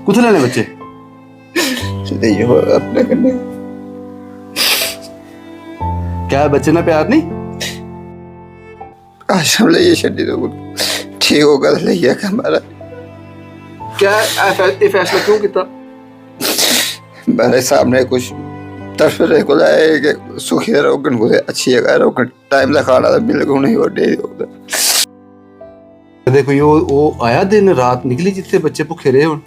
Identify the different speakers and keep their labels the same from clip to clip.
Speaker 1: कुत्थे लेने बच्चे?
Speaker 2: नहीं हो अपने करने
Speaker 1: क्या है, बच्चे ना प्यार नहीं?
Speaker 2: आश्रम ले छड़ी दो ठीक होगा ले क्या हमारा
Speaker 1: क्या ये फैसला क्यों किया?
Speaker 2: मेरे सामने कुछ तरफ को लाए कि सुखी रोगन को अच्छी जगह रोगन टाइम का खाना मिल को नहीं और दे होता।
Speaker 1: देखो वो आया दिन रात निकली जितने बच्चे भुखे रहे हुन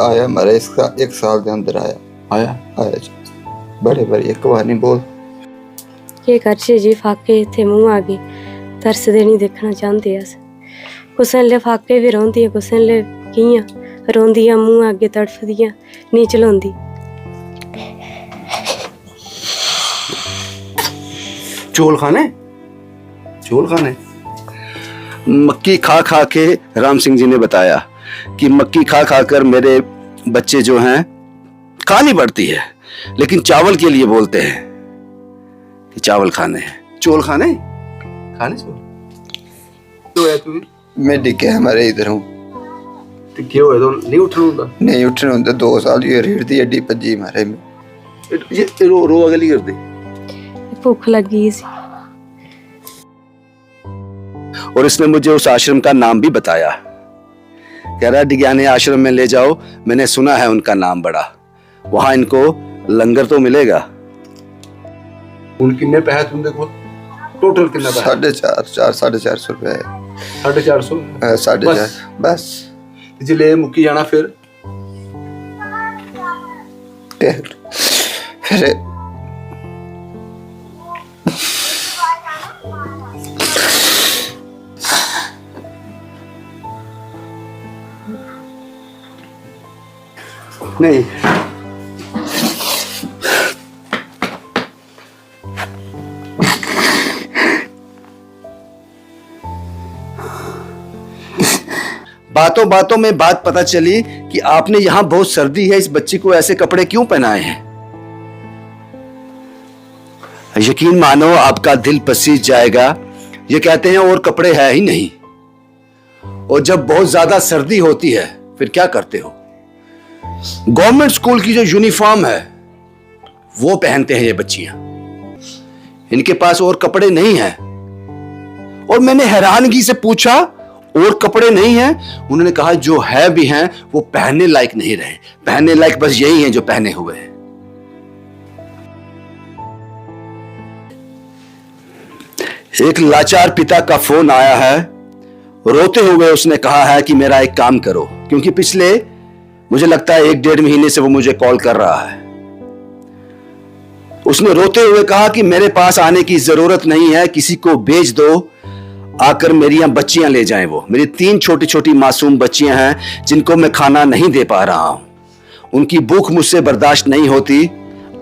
Speaker 2: आया मेरे इसका 1 साल के अंदर आया
Speaker 1: आया
Speaker 2: जी। बड़े बड़े एक बार नहीं बोल
Speaker 3: ये करछे जी फाके इत्थे मुंह आ गए तरसदे नहीं देखना चाहते अस कुसन ले फाके भी रोंदी कुसन ले कियां रोंदियां मुंह आगे तड़फदियां नहीं चलोंदी।
Speaker 1: चौल खाने मक्की खा खा के राम सिंह जी ने बताया कि मक्की खा खा कर मेरे बच्चे जो हैं खानी पड़ती है, लेकिन चावल के लिए बोलते हैं कि चावल खाने हैं। चौल खाने चौल तो है तू
Speaker 2: मैं डिगे हमारे इधर हूँ
Speaker 1: टिके हुए तो नहीं उठना होता।
Speaker 2: नहीं उठने होते 2 साल ये रीढ़ दी हड्डी भजी मारे में
Speaker 1: ये रो अगली कर दे।
Speaker 3: भूख लगी सी
Speaker 1: और इसने मुझे उस आश्रम का नाम भी बताया, कह रहा डिग्याने आश्रम में ले जाओ, मैंने सुना है उनका नाम बड़ा, वहां इनको लंगर तो मिलेगा। उन कितने पैसे तुम देखो टोटल कितना पैसा?
Speaker 2: 450 रुपए
Speaker 1: 450
Speaker 2: 4.5 बस
Speaker 1: जिले मुक्की जाना फिर नहीं बातों बातों में बात पता चली कि आपने यहां बहुत सर्दी है, इस बच्ची को ऐसे कपड़े क्यों पहनाए हैं? यकीन मानो आपका दिल पसीज जाएगा। ये कहते हैं और कपड़े है ही नहीं, और जब बहुत ज्यादा सर्दी होती है फिर क्या करते हो? गवर्नमेंट स्कूल की जो यूनिफॉर्म है वो पहनते हैं ये बच्चियां, इनके पास और कपड़े नहीं हैं। और मैंने हैरानगी से पूछा और कपड़े नहीं हैं? उन्होंने कहा जो है भी हैं वो पहनने लायक नहीं रहे, पहनने लायक बस यही हैं जो पहने हुए हैं। एक लाचार पिता का फोन आया है, रोते हुए उसने कहा है कि मेरा एक काम करो, क्योंकि पिछले मुझे लगता है 1-1.5 महीने से वो मुझे कॉल कर रहा है। उसने रोते हुए कहा कि मेरे पास आने की जरूरत नहीं है, किसी को भेज दो आकर मेरी यहां बच्चियां ले जाएं। वो मेरी 3 छोटी छोटी मासूम बच्चियां हैं जिनको मैं खाना नहीं दे पा रहा हूं, उनकी भूख मुझसे बर्दाश्त नहीं होती,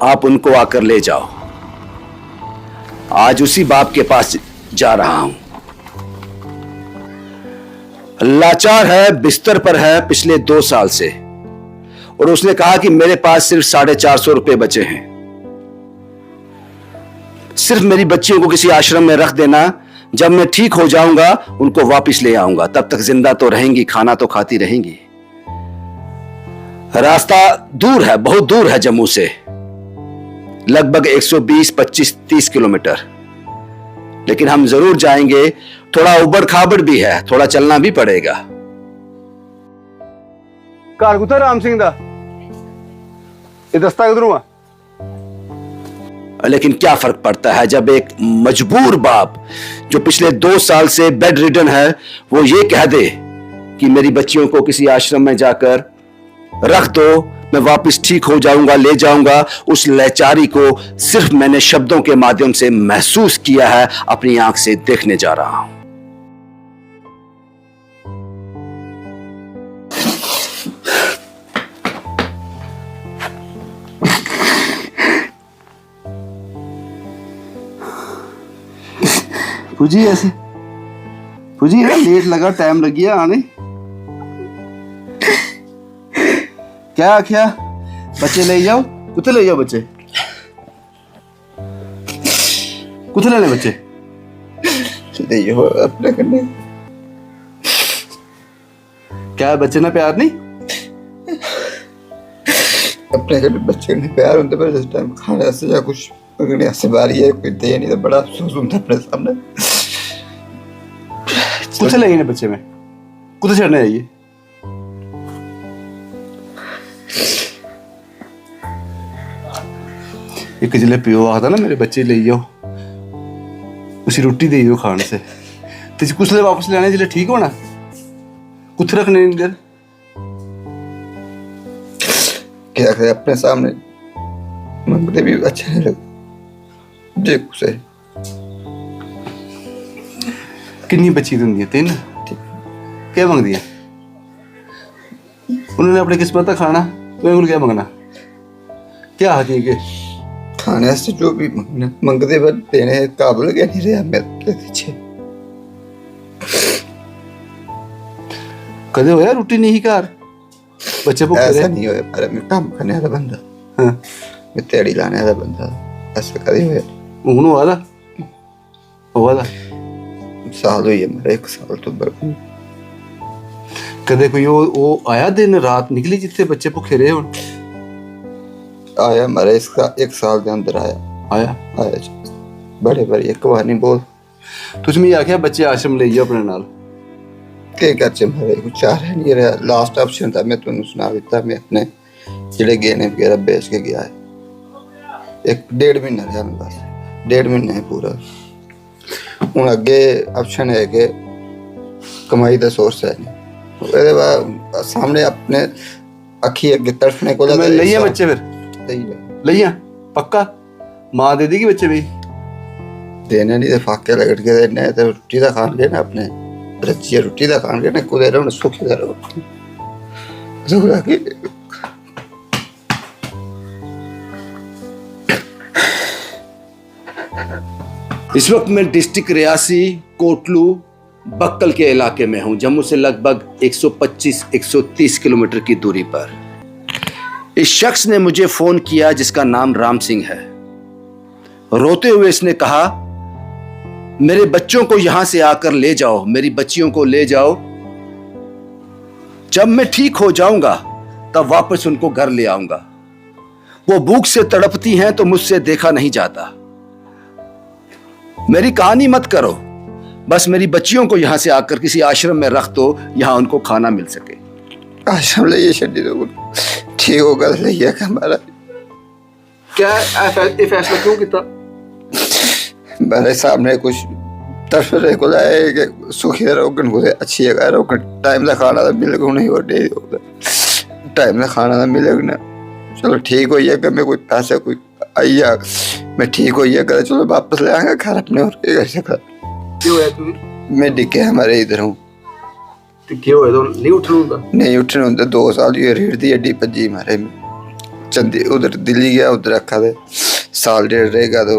Speaker 1: आप उनको आकर ले जाओ। आज उसी बाप के पास जा रहा हूं। लाचार है, बिस्तर पर है पिछले 2 साल से, और उसने कहा कि मेरे पास सिर्फ 450 रुपए बचे हैं, सिर्फ मेरी बच्चियों को किसी आश्रम में रख देना, जब मैं ठीक हो जाऊंगा उनको वापस ले आऊंगा, तब तक जिंदा तो रहेंगी, खाना तो खाती रहेंगी। रास्ता दूर है, बहुत दूर है जम्मू से, लगभग 120, 25, 30 किलोमीटर, लेकिन हम जरूर जाएंगे। थोड़ा उबड़ खाबड़ भी है, थोड़ा चलना भी पड़ेगा। कार कुत्ता राम सिंह दा ये दस्ता किधरों? लेकिन क्या फर्क पड़ता है जब एक मजबूर बाप जो पिछले 2 साल से बेड रिडन है वो ये कह दे कि मेरी बच्चियों को किसी आश्रम में जाकर रख दो, मैं वापस ठीक हो जाऊंगा, ले जाऊंगा। उस लाचारी को सिर्फ मैंने शब्दों के माध्यम से महसूस किया है, अपनी आंख से देखने जा रहा हूं। पूजी ऐसे पूजी है, लेट लगा, टाइम लग गया आने। क्या आख्या? बच्चे ले जाओ, कुत्ते ले जाओ, बच्चे कुत्ते ले ले बच्चे।
Speaker 2: नहीं हो अपने करने
Speaker 1: क्या है, बच्चे ना प्यार नहीं?
Speaker 2: अपने कभी बच्चे ने प्यार होंगे पर जिस टाइम खाने से या कुछ पकड़ने से बारी है कोई दे नहीं तो बड़ा अफसोस होता अपने सामने।
Speaker 4: कुछ लगे बच्चे में कुछ छड़ने जाइए एक जिले प्यो आखदा ना मेरे बच्चे ले जाओ उसी रोटी दे दो खाने से तो कुछ वापस लेने जिले ठीक होना कुछ रखने इधर
Speaker 2: क्या करे अपने सामने मंगते भी अच्छे नहीं लगते जे कुछ है।
Speaker 4: कितनी बच्ची होंगी 3 क्या मंगदी है उन्होंने अपने किस्मत का खाना तो क्या मंगना क्या हाथी के
Speaker 2: खाने से जो भी मंगते पर देने काबिल क्या नहीं रहा मेरे पीछे।
Speaker 4: कदे होया रोटी नहीं घर बच्चे भूखे
Speaker 2: ऐसा नहीं होया पर मैं काम करने वाला बंदा
Speaker 4: हाँ
Speaker 2: मैं तेड़ी लाने वाला बंदा ऐसा कभी होया
Speaker 4: हूं हुआ था
Speaker 2: साल हुई है मेरा 1 साल तो बरकू
Speaker 4: कदे कोई वो आया दिन रात निकली जिथे बच्चे भूखे रहे हुन
Speaker 2: आया मेरा इसका 1 साल के अंदर आया जी। बड़े बड़ी एक बार नहीं बोल
Speaker 4: तुझ में आख्या बच्चे आश्रम ले जाओ अपने नाल
Speaker 2: के करचे मेरे कुछ चार है नहीं रहा लास्ट ऑप्शन था मैं तुमने सुना दिता मैं अपने जिले गहने वगैरह बेच के गया है 1.5 महीना रहा मेरे पास 1.5 महीना है पूरा हूँ अगे ऑप्शन है कि कमाई का सोर्स है नहीं सामने अपने अखी अगे तड़फने को
Speaker 4: लइया बच्चे फिर लइया पक्का मां दे देगी बच्चे भी
Speaker 2: देने नहीं तो फाके लगट के देने तो रोटी का खान लेना अपने रच्ची रोटी का खान लेना कुदे रहो सुखी रहो
Speaker 1: इस वक्त मैं डिस्ट्रिक्ट रियासी कोटलू बक्कल के इलाके में हूं जम्मू से लगभग 125-130 किलोमीटर की दूरी पर। इस शख्स ने मुझे फोन किया जिसका नाम राम सिंह है। रोते हुए इसने कहा मेरे बच्चों को यहां से आकर ले जाओ, मेरी बच्चियों को ले जाओ, जब मैं ठीक हो जाऊंगा तब वापस उनको घर ले आऊंगा। वो भूख से तड़पती हैं तो मुझसे देखा नहीं जाता। मेरी कहानी मत करो, बस मेरी बच्चियों को यहां से आकर किसी आश्रम में रख दो, यहां उनको खाना मिल सके।
Speaker 2: आश्रम ले छड़ी दो ठीक होगा ले हमारा
Speaker 4: क्या फैसला क्यों किया
Speaker 2: मेरे सामने कुछ तस्वीर को लाए कि सुखी रहो को अच्छी जगह रहो टाइम का खाना तो मिलेगा नहीं और नहीं होगा टाइम का खाना तो मिलेगा ना। चलो ठीक हो कि मैं कोई पैसे कोई आई जा मैं ठीक हो कर चलो वापस ले आएंगे घर अपने और घर से घर
Speaker 4: क्यों है तू
Speaker 2: मैं डिगे हमारे इधर हूँ
Speaker 4: तो क्यों है तो नहीं
Speaker 2: उठने होंगे 2 साल ये रीढ़ दी हड्डी भजी मारे चंदी उधर दिल्ली गया उधर रखा थे साल 1.5 रहेगा तो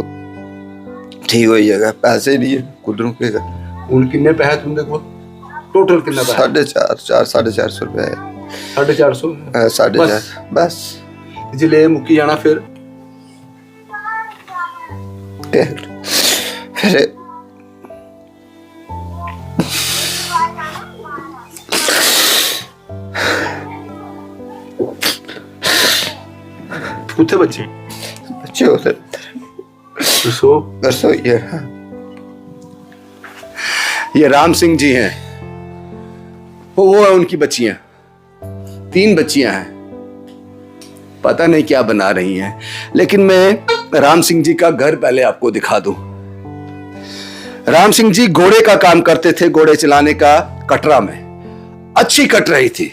Speaker 2: ठीक हो जाएगा पैसे नहीं है कुदरों के
Speaker 4: उन कितने पैसे तुम देखो टोटल कितना पैसा
Speaker 2: 450 रुपए है
Speaker 4: 450
Speaker 2: 4.5 बस
Speaker 4: जिले मुक्की जाना फिर कुत्ते बच्चे
Speaker 2: उधर
Speaker 1: ये राम सिंह जी हैं, वो है उनकी बच्चियां, 3 बच्चियां हैं, पता नहीं क्या बना रही हैं। लेकिन मैं राम सिंह जी का घर पहले आपको दिखा दूं। राम सिंह जी घोड़े का काम करते थे, घोड़े चलाने का, कटरा में अच्छी कट रही थी,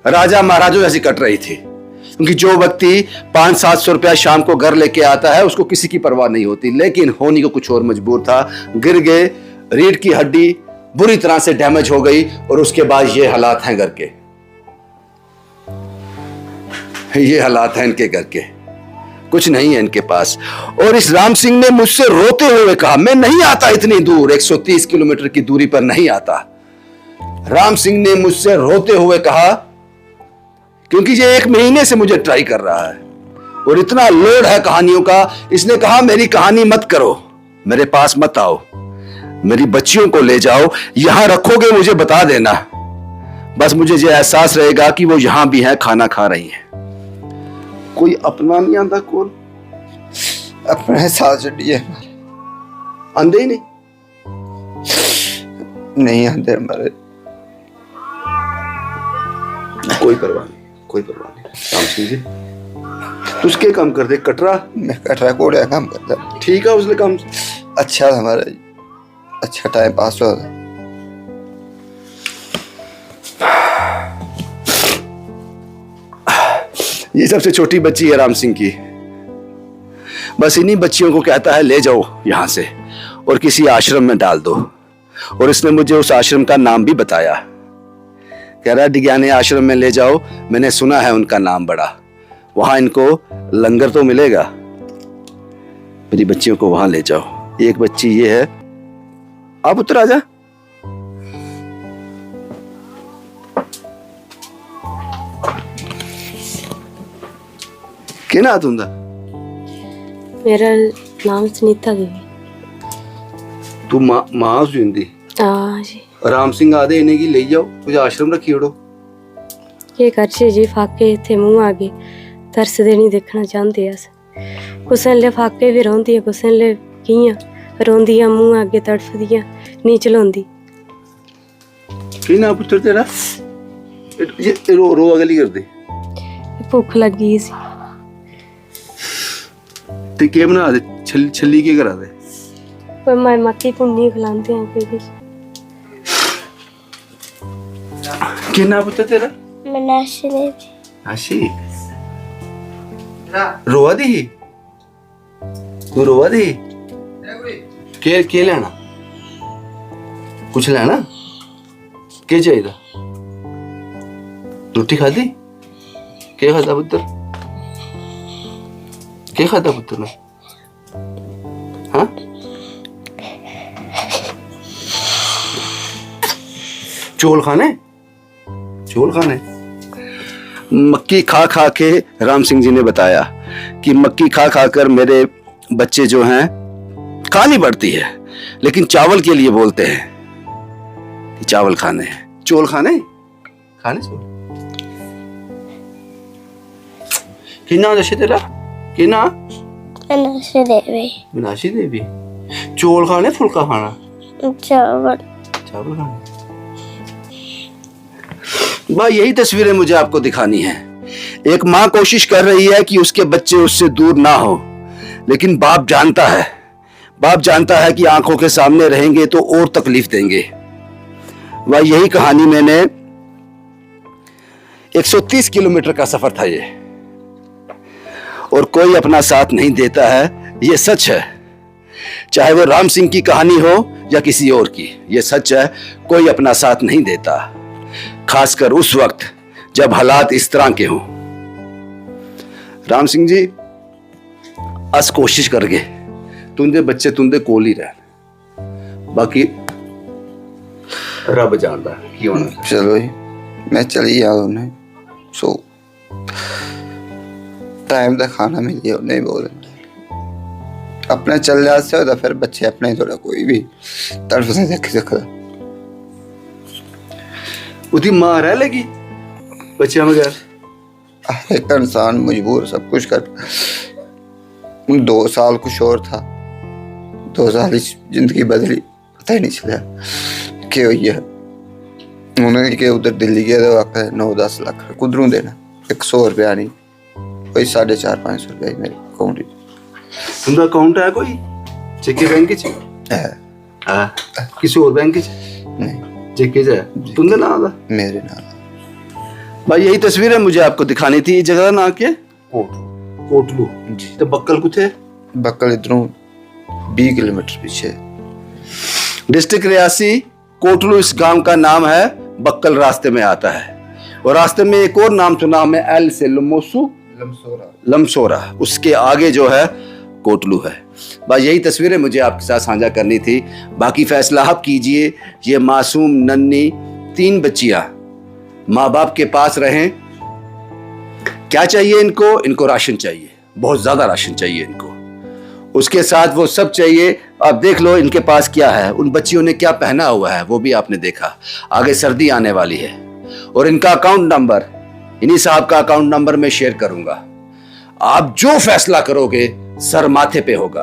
Speaker 1: राजा महाराजों जैसी कट रही थी, क्योंकि जो व्यक्ति 500-700 रुपया शाम को घर लेके आता है उसको किसी की परवाह नहीं होती। लेकिन होनी को कुछ और मजबूर था, गिर गए, रीढ़ की हड्डी बुरी तरह से डैमेज हो गई और उसके बाद ये हालात हैं घर के, ये हालात हैं इनके घर के, कुछ नहीं है इनके पास। और इस राम सिंह ने मुझसे रोते हुए कहा मैं नहीं आता इतनी दूर, 130 किलोमीटर की दूरी पर नहीं आता। राम सिंह ने मुझसे रोते हुए कहा, क्योंकि ये 1 महीने से मुझे ट्राई कर रहा है और इतना लोड है कहानियों का, इसने कहा मेरी कहानी मत करो, मेरे पास मत आओ, मेरी बच्चियों को ले जाओ, यहां रखोगे मुझे बता देना, बस मुझे ये एहसास रहेगा कि वो यहां भी हैं, खाना खा रही हैं।
Speaker 4: कोई अपना नहीं आंदा कोल?
Speaker 2: अपने साथ छड़िए
Speaker 4: आंदे ही नहीं?
Speaker 2: नहीं आते हमारे।
Speaker 4: कोई परवाह नहीं, कोई परवाह नहीं। राम सिंह जी तुस के काम करते? कटरा?
Speaker 2: मैं कटरा घोड़े का काम करता।
Speaker 4: ठीक है उसने काम?
Speaker 2: अच्छा था हमारा जी, अच्छा टाइम पास हो था।
Speaker 1: ये सबसे छोटी बच्ची है राम सिंह की। बस इन्हीं बच्चियों को कहता है ले जाओ यहां से और किसी आश्रम में डाल दो। और इसने मुझे उस आश्रम का नाम भी बताया। कह रहा है डिग्याने आश्रम में ले जाओ, मैंने सुना है उनका नाम बड़ा, वहां इनको लंगर तो मिलेगा। मेरी बच्चियों को वहां ले जाओ। एक बच्ची ये है, आप उतर आजा। क्या ना तुंदा?
Speaker 3: मेरा नाम सुनीता देवी।
Speaker 4: तू मां सुनदी?
Speaker 3: हाँ जी।
Speaker 4: राम सिंह आदे इन्हें की ले जाओ, कुछ आश्रम रखी ओड़ो।
Speaker 3: के करछे जी फाके इत्थे मूंह आगे तरसदे नहीं देखना चाहते अस। कुसै ले फाके भी रोंदियां, कुसै ले कियां रोंदियां मूंह आगे तड़फदियां नहीं चलोंदी।
Speaker 4: की ना पुत्र तेरा? ये रो अगली कर दे।
Speaker 3: भुख लगी सी
Speaker 4: ते के बना दे? छल्ली के करा दे?
Speaker 3: पर मैं मक्की भुन्नी खिलाते हैं कोई।
Speaker 4: के ना पुत्र तेरा?
Speaker 3: मनाशी देवी।
Speaker 4: आशी रोआ दी? तू रोआ दी? के लेना? कुछ लेना? के चाहिए? रोटी खाधी? के खाता पुत्र? के खाता पुत्र ने? हाँ चोल खाने? चोल खाने?
Speaker 1: मक्की खा खा के राम सिंह जी ने बताया कि मक्की खा खा कर मेरे बच्चे जो हैं खानी पड़ती है, लेकिन चावल के लिए बोलते हैं कि चावल खाने हैं।
Speaker 4: चोल खाने? खाने चोल? किन्ना दशे तेरा? किन्ना?
Speaker 3: मनाशी देवी।
Speaker 4: मीनाक्षी देवी। चोल खाने फुल्का खाना?
Speaker 3: चावल।
Speaker 4: चावल खाना।
Speaker 1: भाई यही तस्वीरें मुझे आपको दिखानी है। एक माँ कोशिश कर रही है कि उसके बच्चे उससे दूर ना हो, लेकिन बाप जानता है कि आंखों के सामने रहेंगे तो और तकलीफ देंगे। वह यही कहानी मैंने 130 किलोमीटर का सफर था ये, और कोई अपना साथ नहीं देता है, ये सच है। चाहे वो राम सिंह की कहानी हो या किसी और की, ये सच है। कोई अपना साथ नहीं देता, खासकर उस वक्त जब हालात इस तरह के हों। राम सिंह जी अस कोशिश करगे तुंदे बच्चे तुंदे कोल ही रहन, बाकी रब जानदा की होना।
Speaker 2: चलो जी मैं चली आ उन्हें सो टाइम का खाना मिल गया नहीं बोल अपने चल जाते हो तो फिर बच्चे अपने थोड़ा कोई भी तड़फ से देख सकता।
Speaker 4: उदी मां रह लेगी बच्चियां बगैर?
Speaker 2: एक इंसान मजबूर सब कुछ कर। 2 साल कुछ और था, 2 साल जिंदगी बदली पता ही नहीं चला कि हुई है। उन्होंने के उधर दिल्ली गया तो आखिर 9-10 लाख कुदरों देना, 100 रुपया नहीं, कोई 450-500 रुपया मेरे अकाउंट।
Speaker 4: तुंदा अकाउंट है कोई जेके बैंक च? है किसी और बैंक च?
Speaker 2: नहीं
Speaker 4: जेके च है। तुंदे नाम दा?
Speaker 2: मेरे नाम।
Speaker 1: भाई यही तस्वीरें मुझे आपको दिखानी थी। जगह का नाम क्या?
Speaker 4: कोटलू जी। तो बक्कल कुथे?
Speaker 2: बक्कल इधरों 20 किलोमीटर पीछे।
Speaker 1: डिस्ट्रिक्ट रियासी, कोटलू इस गांव का नाम है। बक्कल रास्ते में आता है, और रास्ते में एक और नाम सुना हमें, एल से लमोसू लमसोरा, उसके आगे जो है कोटलू है। बस यही तस्वीरें मुझे आपके साथ साझा करनी थी। बाकी फैसला आप कीजिए। ये मासूम नन्ही 3 बच्चियां माँ बाप के पास रहें। क्या चाहिए इनको? इनको राशन चाहिए, बहुत ज्यादा राशन चाहिए इनको। उसके साथ वो सब चाहिए। आप देख लो इनके पास क्या है, उन बच्चियों ने क्या पहना हुआ है वो भी आपने देखा। आगे सर्दी आने वाली है, और इनका अकाउंट नंबर, इन्हीं साहब का अकाउंट नंबर मैं शेयर करूंगा। आप जो फैसला करोगे सर माथे पे होगा।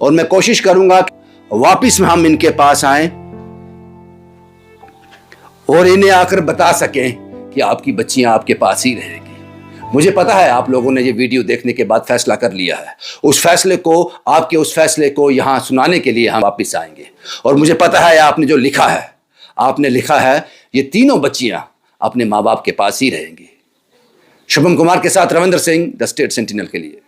Speaker 1: और मैं कोशिश करूंगा कि वापिस में हम इनके पास आए और इन्हें आकर बता सकें कि आपकी बच्चियां आपके पास ही रहेंगी। मुझे पता है आप लोगों ने ये वीडियो देखने के बाद फैसला कर लिया है। उस फैसले को, आपके उस फैसले को यहां सुनाने के लिए हम वापस आएंगे। और मुझे पता है आपने जो लिखा है, आपने लिखा है ये तीनों बच्चियां अपने माँ बाप के पास ही रहेंगी। शुभम कुमार के साथ Ravindra Singh, the state sentinel के लिए।